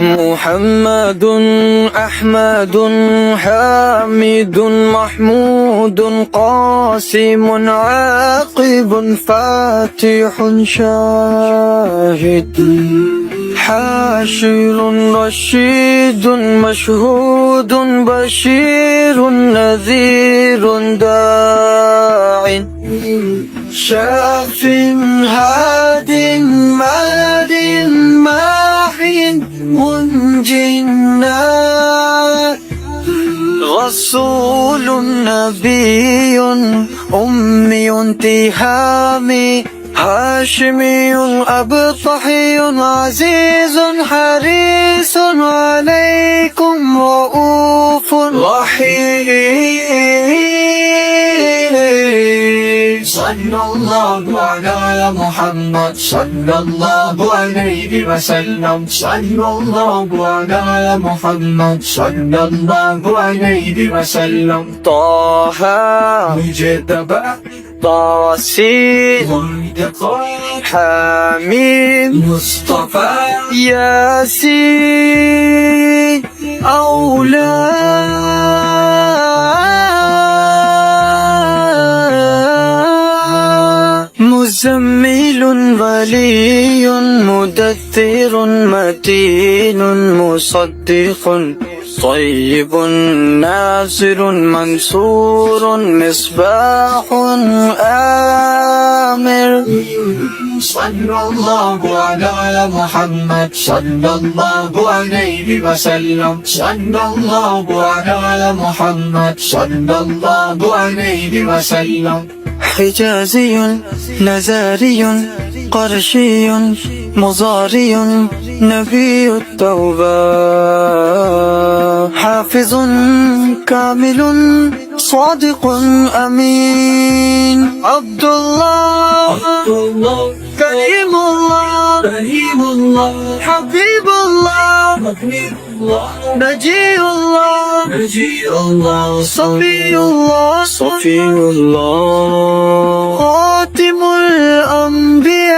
محمد أحمد حامد محمود قاسم عاقب فاتح شاهد حاشر رشيد مشهود بشير نذير داع شاف هاد ماد ماح منج رسول نبي أمي تهامي هاشمي أبطحي عزيز حريص عليكم رؤوف رحيم. صلى الله على محمد صلى الله عليه وسلم. صلى الله على محمد صلى الله عليه وسلم. طه مجتبى طاسين حميم مصطفى ياسين مزمل ولي مدثر متين مصدق طيب ناصر منصور مصباح آمر. صلى الله على محمد صلى الله عليه وسلم. صلى الله على محمد صلى الله عليه وسلم. حجازي نزاري قرشي مضاري نبي التوبة حافظ كامل صادق أمين. عبد الله كريم الله حبيب الله نجي الله صفي الله خاتم الأنبياء.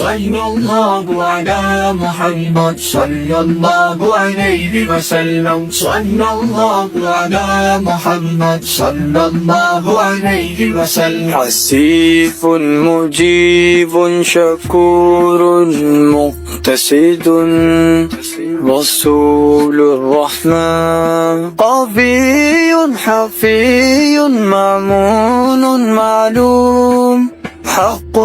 صلى الله على محمد صلى الله عليه وسلم. صلى الله على محمد صلى الله عليه وسلم. حسيف مجيب شكور مقتصد رسول الرحمن قوي حفي مأمون معلوم حق